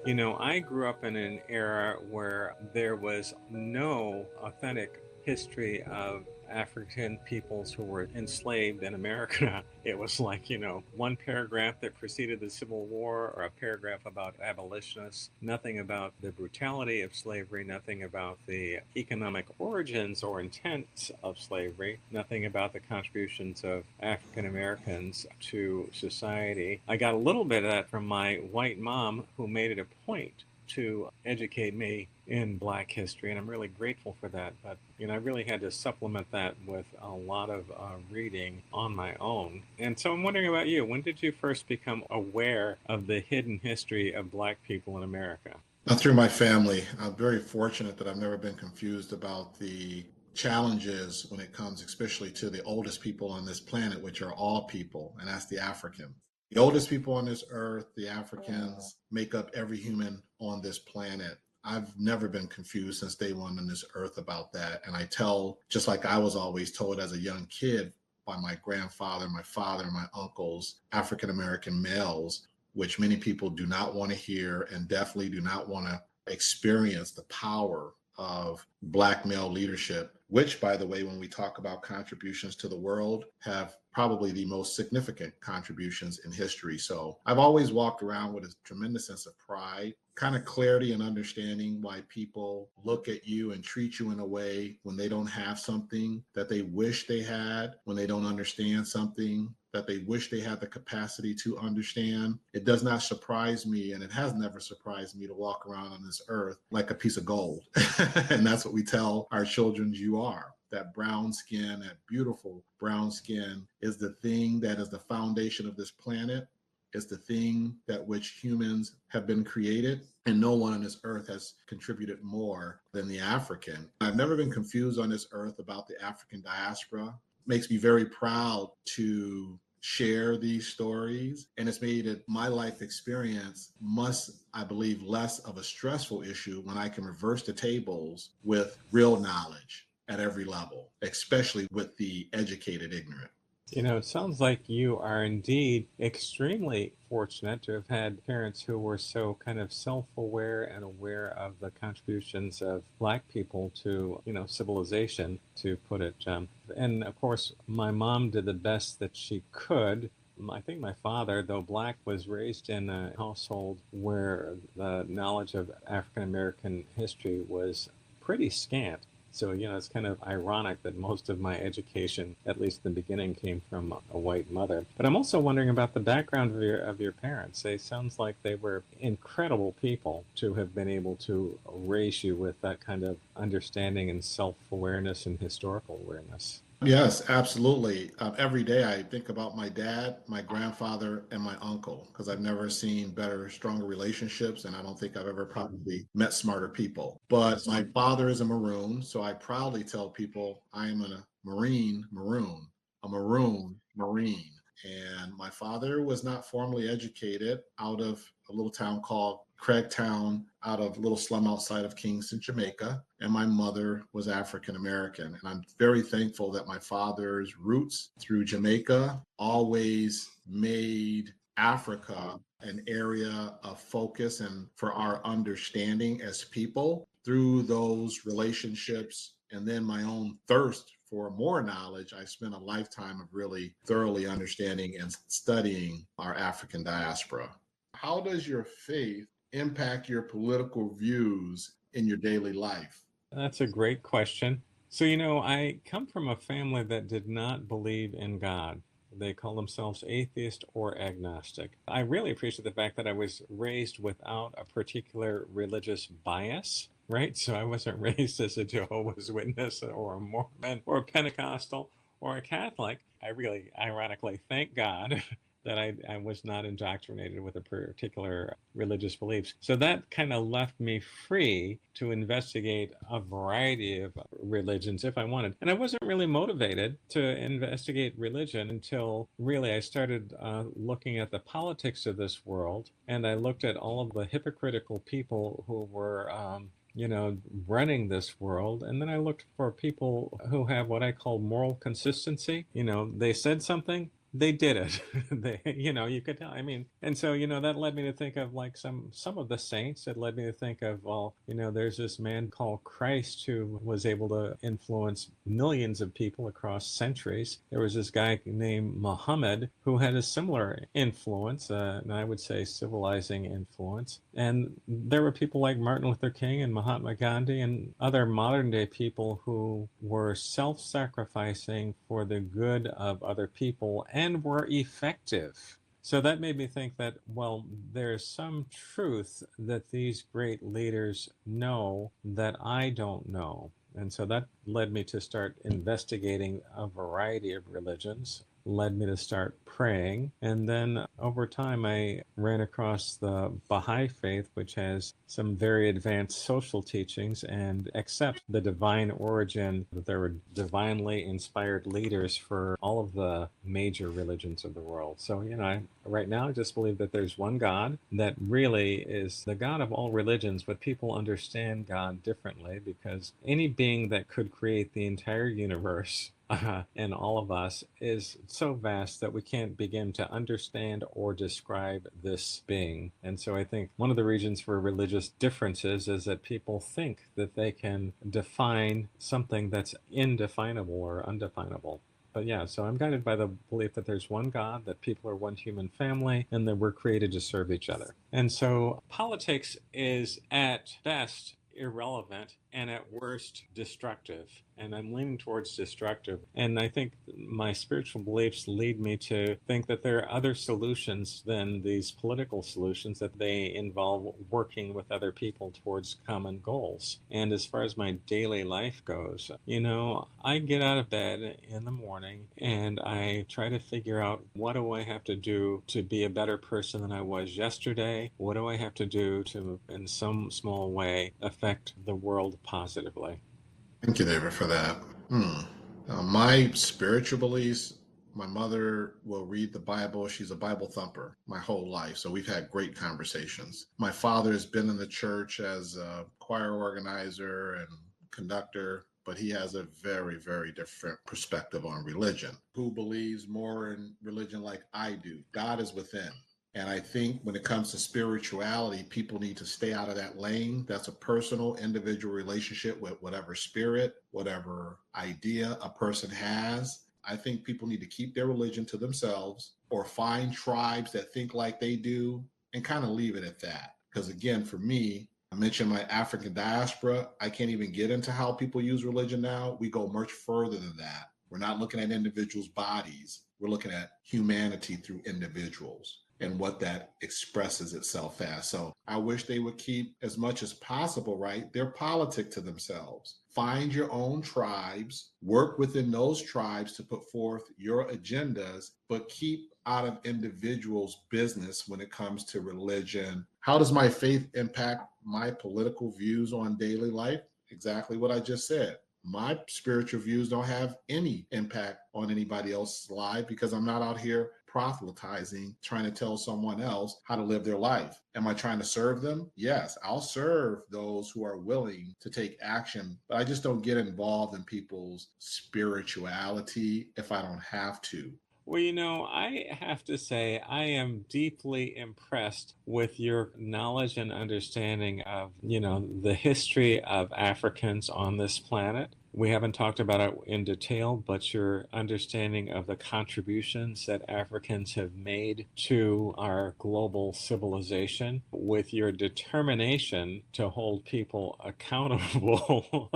I grew up in an era where there was no authentic history of African peoples who were enslaved in America. It was like, one paragraph that preceded the Civil War or a paragraph about abolitionists, nothing about the brutality of slavery, nothing about the economic origins or intents of slavery, nothing about the contributions of African Americans to society. I got a little bit of that from my white mom, who made it a point to educate me in Black history, and I'm really grateful for that. But I really had to supplement that with a lot of reading on my own. And so I'm wondering about you. When did you first become aware of the hidden history of Black people in America? Through my family, I'm very fortunate that I've never been confused about the challenges when it comes, especially to the oldest people on this planet, which are all people, and that's the African. The oldest people on this earth, the Africans, make up every human on this planet. I've never been confused since day one on this earth about that. And I tell, just like I was always told as a young kid by my grandfather, my father, my uncles, African American males, which many people do not want to hear and definitely do not want to experience the power of Black male leadership, which, by the way, when we talk about contributions to the world, have probably the most significant contributions in history. So I've always walked around with a tremendous sense of pride, kind of clarity and understanding why people look at you and treat you in a way when they don't have something that they wish they had, when they don't understand something that they wish they had the capacity to understand. It does not surprise me, and it has never surprised me to walk around on this earth like a piece of gold. And that's what we tell our children you are. That brown skin, that beautiful brown skin, is the thing that is the foundation of this planet. It's the thing that which humans have been created, and no one on this earth has contributed more than the African. I've never been confused on this earth about the African diaspora. Makes me very proud to share these stories, and it's made it my life experience must, I believe, less of a stressful issue when I can reverse the tables with real knowledge at every level, especially with the educated ignorant. It sounds like you are indeed extremely fortunate to have had parents who were so kind of self aware and aware of the contributions of Black people to, civilization, to put it. And of course, my mom did the best that she could. I think my father, though Black, was raised in a household where the knowledge of African American history was pretty scant. So, it's kind of ironic that most of my education, at least in the beginning, came from a white mother. But I'm also wondering about the background of your parents. They sounds like they were incredible people to have been able to raise you with that kind of understanding and self-awareness and historical awareness. Yes, absolutely. Every day I think about my dad, my grandfather, and my uncle because I've never seen better, stronger relationships, and I don't think I've ever probably met smarter people. But my father is a Maroon, so I proudly tell people I am a Marine Maroon, a Maroon Marine. And my father was not formally educated out of a little town called Craigtown, out of a little slum outside of Kingston, Jamaica. And my mother was African American. And I'm very thankful that my father's roots through Jamaica always made Africa an area of focus and for our understanding as people through those relationships. And then my own thirst for more knowledge, I spent a lifetime of really thoroughly understanding and studying our African diaspora. How does your faith impact your political views in your daily life? That's a great question. So, I come from a family that did not believe in God. They call themselves atheist or agnostic. I really appreciate the fact that I was raised without a particular religious bias, right? So I wasn't raised as a Jehovah's Witness or a Mormon or a Pentecostal or a Catholic. I really, ironically, thank God that I was not indoctrinated with a particular religious beliefs. So that kind of left me free to investigate a variety of religions if I wanted. And I wasn't really motivated to investigate religion until really I started looking at the politics of this world. And I looked at all of the hypocritical people who were running this world. And then I looked for people who have what I call moral consistency. They said something, they did it. They, you could tell. I mean, and so, that led me to think of like some of the saints. It led me to think of, well, there's this man called Christ who was able to influence millions of people across centuries. There was this guy named Muhammad who had a similar influence, and I would say civilizing influence. And there were people like Martin Luther King and Mahatma Gandhi and other modern day people who were self sacrificing for the good of other people and were effective. So that made me think that, well, there's some truth that these great leaders know that I don't know. And so that led me to start investigating a variety of religions, led me to start praying. And then over time, I ran across the Baha'i faith, which has some very advanced social teachings and accepts the divine origin, that there were divinely inspired leaders for all of the major religions of the world. So, right now I just believe that there's one God that really is the God of all religions, but people understand God differently because any being that could create the entire universe and all of us is so vast that we can't begin to understand or describe this being. And so I think one of the reasons for religious differences is that people think that they can define something that's indefinable or undefinable. But yeah, so I'm guided by the belief that there's one God, that people are one human family, and that we're created to serve each other. And so politics is at best irrelevant and at worst destructive. And I'm leaning towards destructive. And I think my spiritual beliefs lead me to think that there are other solutions than these political solutions, that they involve working with other people towards common goals. And as far as my daily life goes, I get out of bed in the morning and I try to figure out, what do I have to do to be a better person than I was yesterday? What do I have to do to, in some small way, affect the world positively? Thank you, David, for that. Hmm. My spiritual beliefs, my mother will read the Bible. She's a Bible thumper my whole life. So we've had great conversations. My father has been in the church as a choir organizer and conductor, but he has a very, very different perspective on religion. Who believes more in religion like I do? God is within. And I think when it comes to spirituality, people need to stay out of that lane. That's a personal, individual relationship with whatever spirit, whatever idea a person has. I think people need to keep their religion to themselves or find tribes that think like they do and kind of leave it at that. Because again, for me, I mentioned my African diaspora. I can't even get into how people use religion now. We go much further than that. We're not looking at individuals' bodies. We're looking at humanity through individuals and what that expresses itself as. So I wish they would keep as much as possible, right, their politic to themselves. Find your own tribes, work within those tribes to put forth your agendas, but keep out of individuals' business when it comes to religion. How does my faith impact my political views on daily life? Exactly what I just said. My spiritual views don't have any impact on anybody else's life because I'm not out here proselytizing, trying to tell someone else how to live their life. Am I trying to serve them? Yes, I'll serve those who are willing to take action, but I just don't get involved in people's spirituality if I don't have to. Well, I have to say, I am deeply impressed with your knowledge and understanding of, the history of Africans on this planet. We haven't talked about it in detail, but your understanding of the contributions that Africans have made to our global civilization, with your determination to hold people accountable.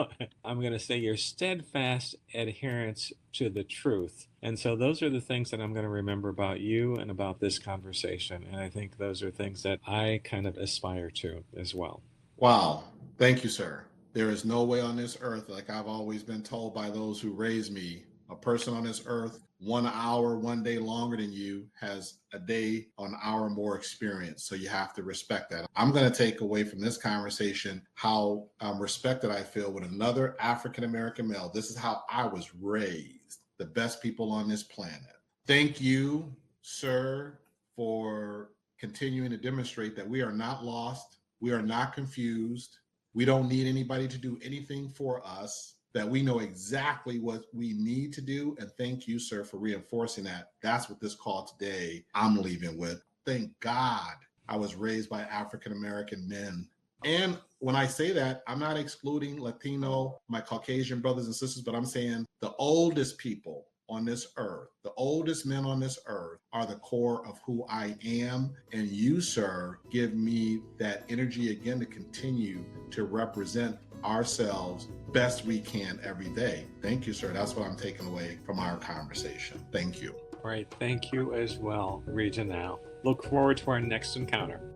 I'm going to say your steadfast adherence to the truth. And so those are the things that I'm going to remember about you and about this conversation. And I think those are things that I kind of aspire to as well. Wow. Thank you, sir. There is no way on this earth, like I've always been told by those who raised me, a person on this earth, 1 hour, 1 day longer than you has a day on hour more experience. So you have to respect that. I'm going to take away from this conversation how respected I feel with another African American male. This is how I was raised, the best people on this planet. Thank you, sir, for continuing to demonstrate that we are not lost. We are not confused. We don't need anybody to do anything for us. that we know exactly what we need to do. And thank you, sir, for reinforcing that. That's what this call today I'm leaving with. Thank God I was raised by African American men. And when I say that, I'm not excluding Latino, my Caucasian brothers and sisters, but I'm saying the oldest people on this earth, the oldest men on this earth are the core of who I am. And you, sir, give me that energy again to continue to represent ourselves best we can every day. Thank you, sir. That's what I'm taking away from our conversation. Thank you. All right. Thank you as well, Regina. Look forward to our next encounter.